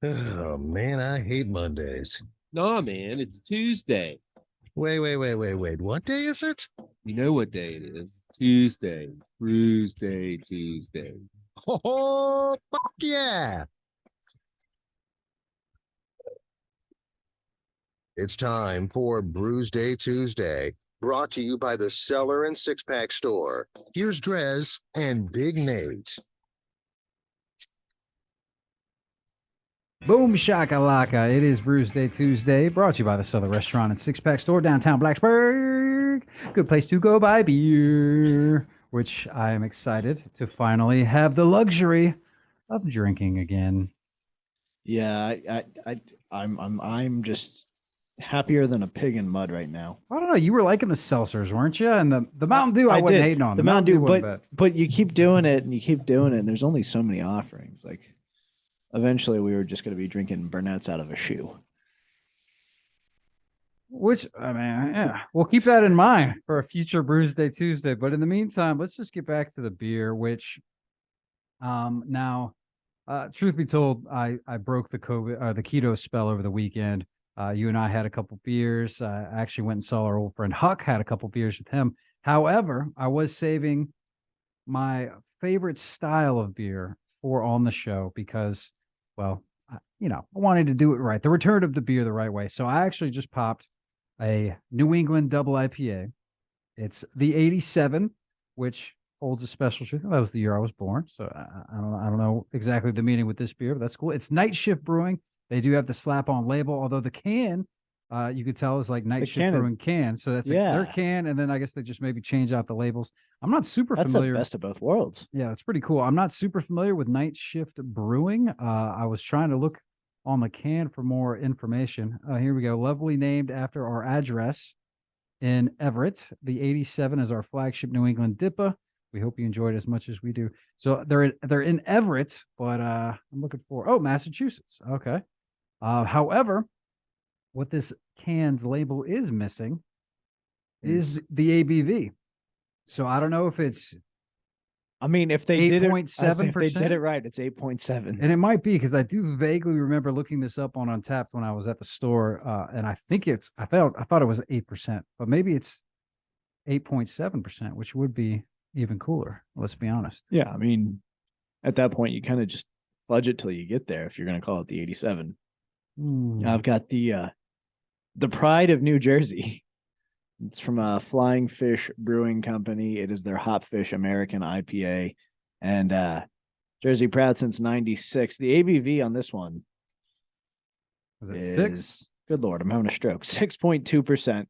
Oh man, I hate Mondays. Nah, man, it's Tuesday. Wait. What day is it? You know what day it is? Tuesday. Brewsday, Tuesday. Oh, fuck yeah. It's time for Brewsday Tuesday, brought to you by the Cellar and Six Pack Store. Here's DreZ and Big Nate. Boom shakalaka. It is Brewsday Tuesday, brought to you by the Southern Restaurant and Six Pack Store, downtown Blacksburg. Good place to go buy beer, which I am excited to finally have the luxury of drinking again. Yeah, I'm just happier than a pig in mud right now. I don't know. You were liking the seltzers, weren't you? And the Mountain Dew, I wasn't did. hating on. The Mountain Dew, wasn't bad. but you keep doing it and you keep doing it, and there's only so many offerings. Like, eventually, we were just going to be drinking Burnett's out of a shoe. Which, I mean, yeah, we'll keep that in mind for a future Brewsday Tuesday. But in the meantime, let's just get back to the beer, which now, truth be told, I broke the keto spell over the weekend. You and I had a couple beers. I actually went and saw our old friend Huck, had a couple beers with him. However, I was saving my favorite style of beer for on the show because, well, I wanted to do it right. The return of the beer the right way. So I actually just popped a New England double IPA. It's the 87, which holds a special truth. That was the year I was born. So I don't know exactly the meaning with this beer, but that's cool. It's Night Shift Brewing. They do have the slap on label, although the can, you could tell is like Night Shift Brewing can. So that's their can. And then I guess they just maybe change out the labels. I'm not super familiar. That's the best of both worlds. Yeah, it's pretty cool. I'm not super familiar with Night Shift Brewing. I was trying to look on the can for more information. Here we go. Lovely named after our address in Everett. The 87 is our flagship New England DIPA. We hope you enjoyed it as much as we do. So they're in Everett, but I'm looking for Massachusetts. Okay. However, what this can's label is missing is the ABV. So I don't know if it's. I mean, if they did 8.7%, if they did it right, it's 8.7, and it might be because I do vaguely remember looking this up on Untapped when I was at the store, and I think I thought it was 8%, but maybe it's 8.7%, which would be even cooler. Let's be honest. Yeah, I mean, at that point, you kind of just fudge it till you get there. If you're going to call it the 87, I've got the Pride of New Jersey. It's from a Flying Fish Brewing Company. It is their Hopfish American IPA, and Jersey proud since '96. The ABV on this one was it 6? Good Lord, I'm having a stroke. 6.2%.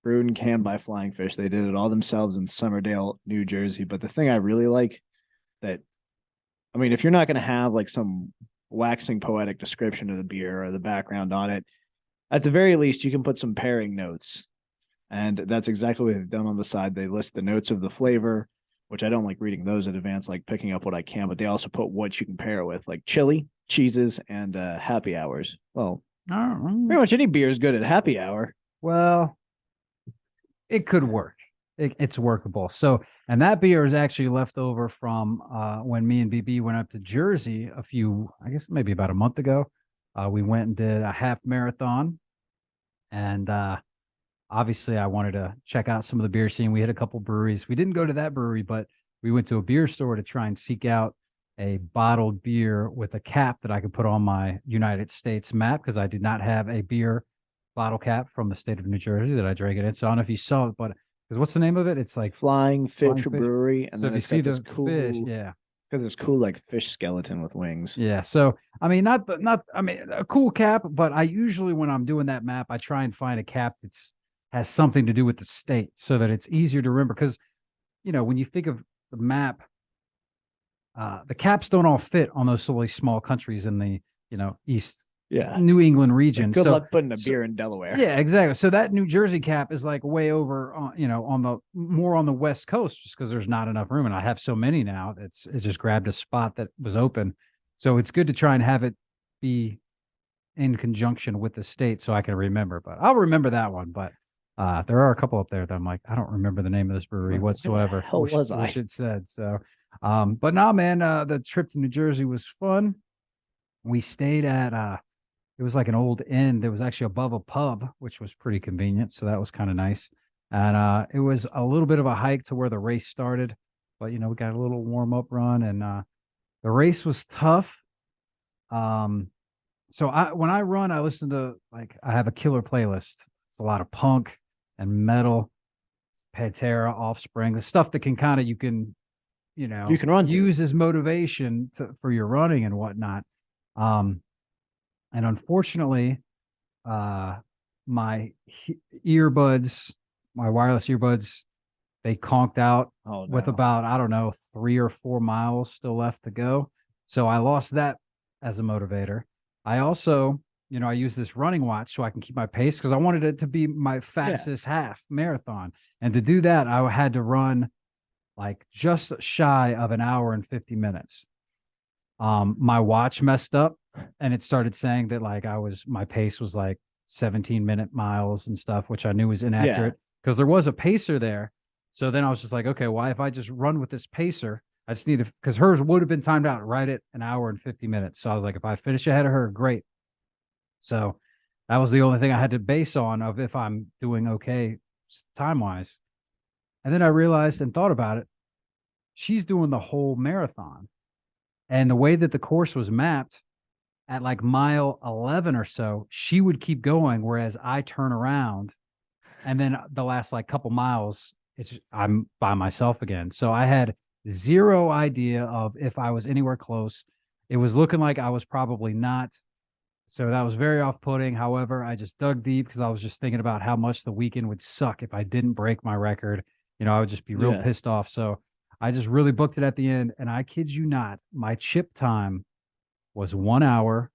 Brewed and canned by Flying Fish. They did it all themselves in Somerdale, New Jersey. But the thing I really like if you're not going to have like some waxing poetic description of the beer or the background on it, at the very least, you can put some pairing notes. And that's exactly what they've done on the side. They list the notes of the flavor, which I don't like reading those in advance, like picking up what I can, but they also put what you can pair it with, like chili, cheeses, and happy hours. Well, pretty much any beer is good at happy hour. Well, it could work. It's workable. So, and that beer is actually left over from when me and BB went up to Jersey I guess maybe about a month ago. We went and did a half marathon, and obviously I wanted to check out some of the beer scene. We hit a couple breweries. We didn't go to that brewery, but we went to a beer store to try and seek out a bottled beer with a cap that I could put on my United States map because I did not have a beer bottle cap from the state of New Jersey that I drank it in. So I don't know if you saw it, but because what's the name of it? It's like Flying Fish Brewery, and so then if you see the cool fish, yeah. Got this cool like fish skeleton with wings. Yeah. So I mean, a cool cap, but I usually when I'm doing that map, I try and find a cap that's has something to do with the state so that it's easier to remember. Because when you think of the map, the caps don't all fit on those silly small countries in the East New England region. Good luck putting a beer in Delaware. Yeah, exactly. So that New Jersey cap is like way over, on the West Coast, just because there's not enough room, and I have so many now. It just grabbed a spot that was open, so it's good to try and have it be in conjunction with the state so I can remember. But I'll remember that one. But there are a couple up there that I'm like, I don't remember the name of this brewery whatsoever. What the hell was I? Wish it said so. But no, man, the trip to New Jersey was fun. We stayed at it was like an old inn that was actually above a pub, which was pretty convenient. So that was kind of nice. And it was a little bit of a hike to where the race started, but we got a little warm up run, and the race was tough. So when I run, I listen to I have a killer playlist. It's a lot of punk and metal, Pantera, Offspring, the stuff that can kind of you can run to. use as motivation for your running and whatnot. And unfortunately, my earbuds, my wireless earbuds, they conked out with about, I don't know, 3 or 4 miles still left to go. So I lost that as a motivator. I also, I use this running watch so I can keep my pace because I wanted it to be my fastest half marathon. And to do that, I had to run just shy of an hour and 50 minutes. My watch messed up and it started saying that my pace was 17-minute miles and stuff, which I knew was inaccurate because there was a pacer there. So then I was just like, okay, why if I just run with this pacer, I just need to, because hers would have been timed out right at an hour and 50 minutes. So I was like, if I finish ahead of her, great. So that was the only thing I had to base on of if I'm doing okay time wise. And then I realized and thought about it. She's doing the whole marathon. And the way that the course was mapped at mile 11 or so, she would keep going. Whereas I turn around and then the last couple miles, I'm by myself again. So I had zero idea of if I was anywhere close. It was looking like I was probably not. So that was very off-putting. However, I just dug deep because I was just thinking about how much the weekend would suck if I didn't break my record. I would just be real pissed off. So I just really booked it at the end. And I kid you not, my chip time was 1 hour,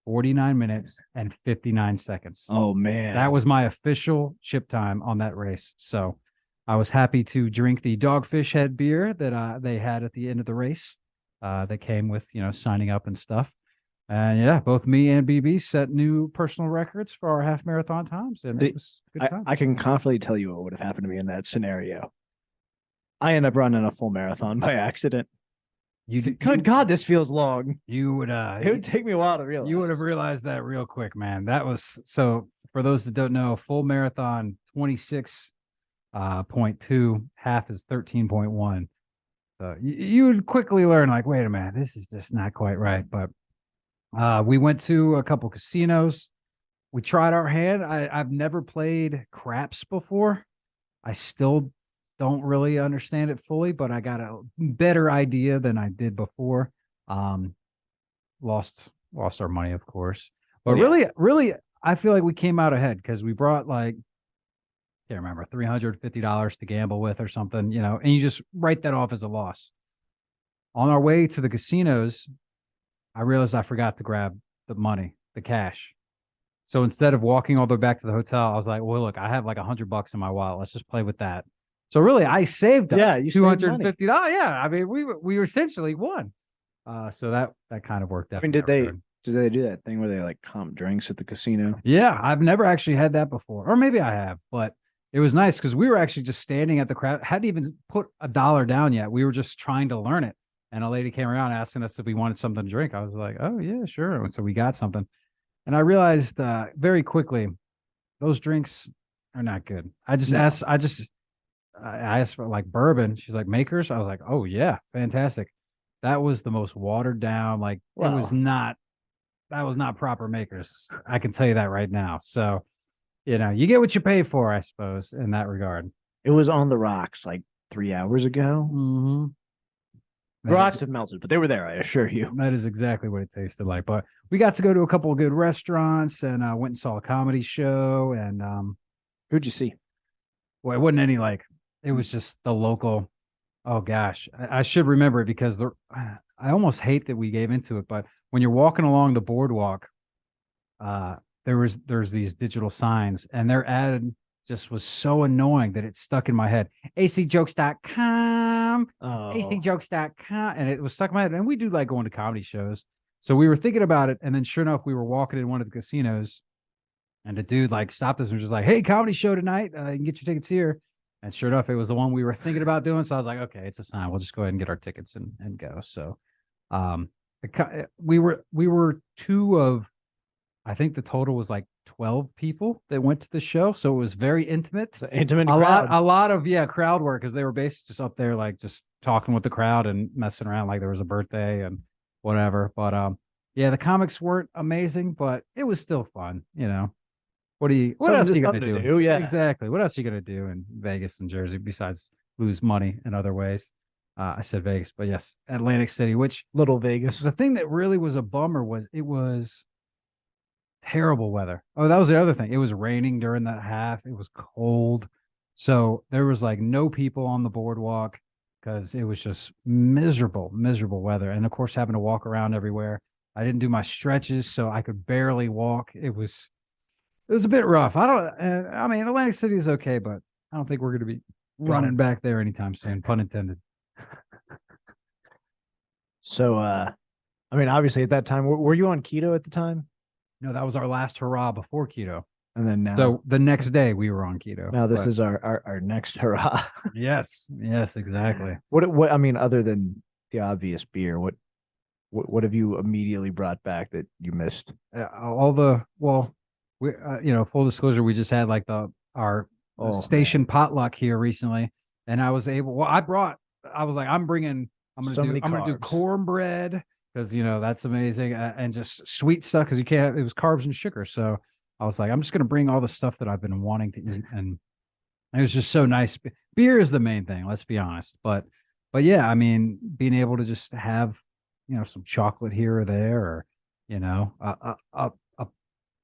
49 minutes, and 59 seconds. Oh, man. That was my official chip time on that race. So I was happy to drink the Dogfish Head beer that they had at the end of the race. That came with, signing up and stuff. And both me and BB set new personal records for our half marathon times. And it was a good time. I can confidently tell you what would have happened to me in that scenario. I end up running a full marathon by accident. Good God, this feels long. You would it would take me a while to realize. You would have realized that real quick, man. That was so for those that don't know, full marathon 26.2, half is 13.1. So you would quickly learn, wait a minute, this is just not quite right. But we went to a couple casinos. We tried our hand. I've never played craps before. I still don't really understand it fully, but I got a better idea than I did before. Lost our money, of course. But really, I feel like we came out ahead because we brought can't remember, $350 to gamble with or something, and you just write that off as a loss. On our way to the casinos, I realized I forgot to grab the money, the cash. So instead of walking all the way back to the hotel, I was like, well, look, I have $100 in my wallet. Let's just play with that. So really, I saved us $250. Yeah, I mean, we essentially won. So that kind of worked out. I mean, did they do that thing where they comp drinks at the casino? Yeah, I've never actually had that before, or maybe I have, but it was nice because we were actually just standing at the crowd, hadn't even put $1 down yet. We were just trying to learn it. And a lady came around asking us if we wanted something to drink. I was like, oh, yeah, sure. And so we got something. And I realized very quickly, those drinks are not good. I asked for bourbon. She's like, Makers? I was like, oh, yeah, fantastic. That was the most watered down. It was not, that was not proper Makers. I can tell you that right now. So, you get what you pay for, I suppose, in that regard. It was on the rocks 3 hours ago. Mm-hmm. The rocks have melted, but they were there, I assure you. That is exactly what it tasted like. But we got to go to a couple of good restaurants and went and saw a comedy show. And who'd you see? Well, it wasn't any it was just the local. Oh gosh, I should remember it because I almost hate that we gave into it. But when you're walking along the boardwalk, there's these digital signs, and their ad just was so annoying that it stuck in my head. acjokes.com, acjokes.com, and it was stuck in my head. And we do going to comedy shows, so we were thinking about it. And then sure enough, we were walking in one of the casinos, and the dude stopped us and was just like, "Hey, comedy show tonight. You can get your tickets here." And sure enough, it was the one we were thinking about doing. So I was like, okay, it's a sign. We'll just go ahead and get our tickets and go. So We were two of, I think the total was like 12 people that went to the show, so it was very intimate. It's an intimate a crowd. lot of crowd work, because they were basically just up there like just talking with the crowd and messing around like there was a birthday and whatever. But yeah, the comics weren't amazing, but it was still fun. What else are you gonna Something to do? do, yeah. Exactly. What else are you gonna do in Vegas and Jersey besides lose money in other ways? I said Vegas, but yes, Atlantic City. Which Little Vegas. the thing that really was a bummer was it was terrible weather. Oh, that was the other thing. It was raining during that half. It was cold. So there was like no people on the boardwalk because it was just miserable weather. And of course, having to walk around everywhere. I didn't do my stretches, so I could barely walk. It was a bit rough. I mean, Atlantic City is okay, but I don't think we're going to be running back there anytime soon, pun intended. So, I mean, obviously at that time, were you on keto at the time? No, that was our last hurrah before keto. And then now, So the next day we were on keto. now this is our next hurrah. yes, exactly. What I mean, other than the obvious beer, what have you immediately brought back that you missed? Full disclosure, we just had like our station potluck here recently, and I was like, I'm gonna do cornbread because that's amazing, and just sweet stuff because it was carbs and sugar. So I was like, I'm just gonna bring all the stuff that I've been wanting to eat, and it was just so nice. Beer is the main thing, let's be honest, but yeah, I mean, being able to just have some chocolate here or there, or a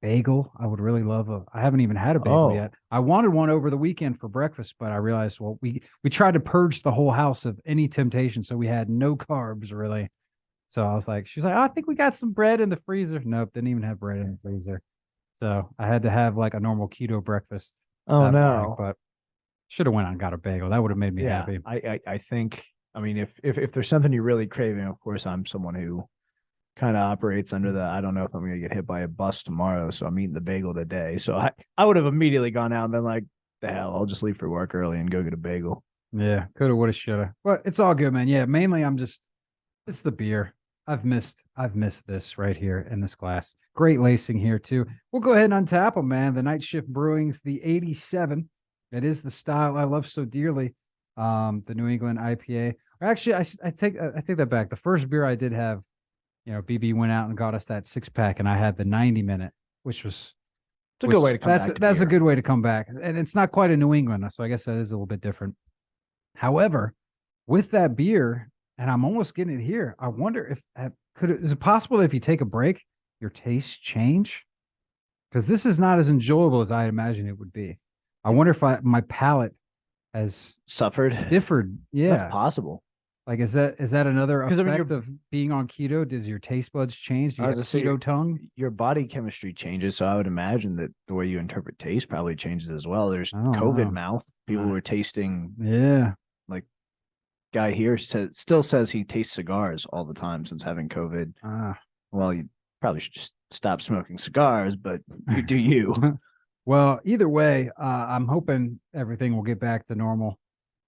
bagel. I would really love I haven't even had a bagel yet. I wanted one over the weekend for breakfast, but I realized, well, we tried to purge the whole house of any temptation, so we had no carbs really. So I was like, she's like, oh, I think we got some bread in the freezer. Nope, didn't even have bread in the freezer. So I had to have like a normal keto breakfast. Oh no! morning, but should have went out and got a bagel. That would have made me happy. I think. I mean, if there's something you're really craving, of course, I'm someone who kind of operates under the, I don't know if I'm going to get hit by a bus tomorrow, so I'm eating the bagel today. So I would have immediately gone out and been like, the hell, I'll just leave for work early and go get a bagel. Yeah, coulda, woulda, shoulda. But it's all good, man. Yeah, mainly it's the beer. I've missed this right here in this glass. Great lacing here too. We'll go ahead and untap them, man. The Night Shift Brewing's the 87. It is the style I love so dearly. The New England IPA. Actually, I take that back. The first beer I did have, BB went out and got us that 6-pack, and I had the 90-minute, which was It's a good way to come back. That's a good way to come back, and it's not quite a New England, so I guess that is a little bit different. However, with that beer, and I'm almost getting it here, I wonder if is it possible that if you take a break, your tastes change? Because this is not as enjoyable as I imagine it would be. I wonder if my palate has differed. Yeah, that's possible. Like, is that another effect of being on keto? Does your taste buds change? Do you have a keto tongue? Your body chemistry changes, so I would imagine that the way you interpret taste probably changes as well. There's COVID mouth. People were tasting. Yeah. Like, guy here still says he tastes cigars all the time since having COVID. Well, you probably should just stop smoking cigars, but you do you. Well, either way, I'm hoping everything will get back to normal.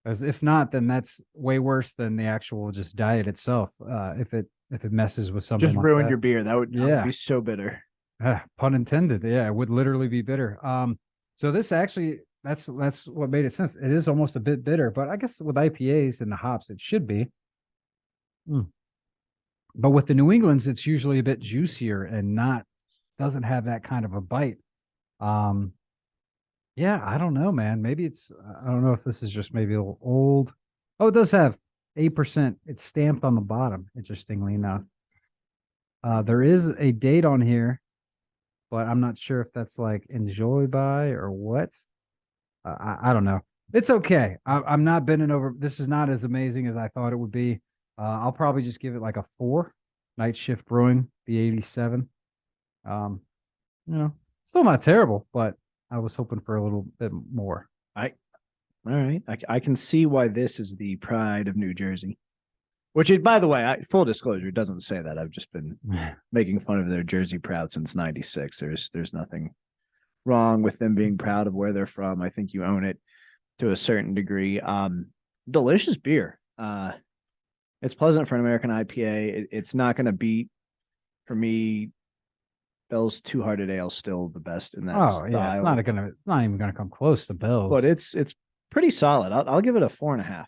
As if not, then that's way worse than the actual just diet itself. If it messes with something, just like ruin that. your beer. That would be so bitter. Pun intended. Yeah, it would literally be bitter. So this actually, that's what made it sense. It is almost a bit bitter, but I guess with IPAs and the hops, it should be. But with the New Englands, it's usually a bit juicier and doesn't have that kind of a bite. Yeah, I don't know, man. Maybe I don't know if this is just maybe a little old. Oh, it does have 8%. It's stamped on the bottom, interestingly enough. There is a date on here, but I'm not sure if that's like enjoy by or what. I don't know. It's okay. I'm not bending over. This is not as amazing as I thought it would be. I'll probably just give it like a 4. Night Shift Brewing, the 87. Still not terrible, but I was hoping for a little bit more. All right. I can see why this is the pride of New Jersey. Which, by the way, full disclosure, it doesn't say that. I've just been making fun of their Jersey proud since '96. There's nothing wrong with them being proud of where they're from. I think you own it to a certain degree. Delicious beer. It's pleasant for an American IPA. It's not going to beat, for me, Bell's Two Hearted Ale still the best in that Oh yeah, it's style. not even gonna come close to Bill's. But it's pretty solid. I'll give it a 4.5.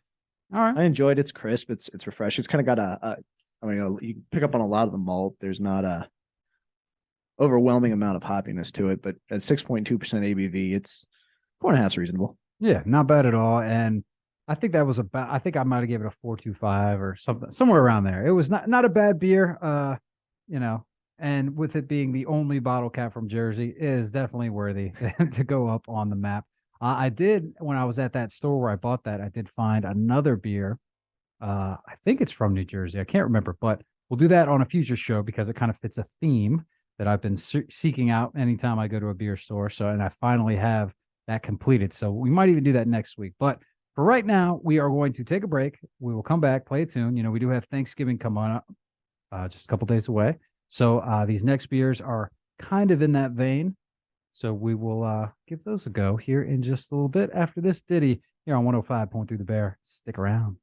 all right. I enjoyed it's crisp. It's refreshing. It's kind of got I mean, you pick up on a lot of the malt. There's not a overwhelming amount of hoppiness to it, but at 6.2% ABV, it's 4.5 is reasonable. Yeah, not bad at all. And I think that was about. I think I might have given it a 4.25 or something, somewhere around there. It was not a bad beer. You know, and with it being the only bottle cap from Jersey, it is definitely worthy to go up on the map. I did, when I was at that store where I bought that, I did find another beer. I think it's from New Jersey. I can't remember, but we'll do that on a future show because it kind of fits a theme that I've been seeking out anytime I go to a beer store. So, and I finally have that completed. So we might even do that next week. But for right now, we are going to take a break. We will come back, play a tune. You know, we do have Thanksgiving coming up, just a couple days away. So these next beers are kind of in that vein. So we will give those a go here in just a little bit after this ditty here on 105.3 The Bear. Stick around.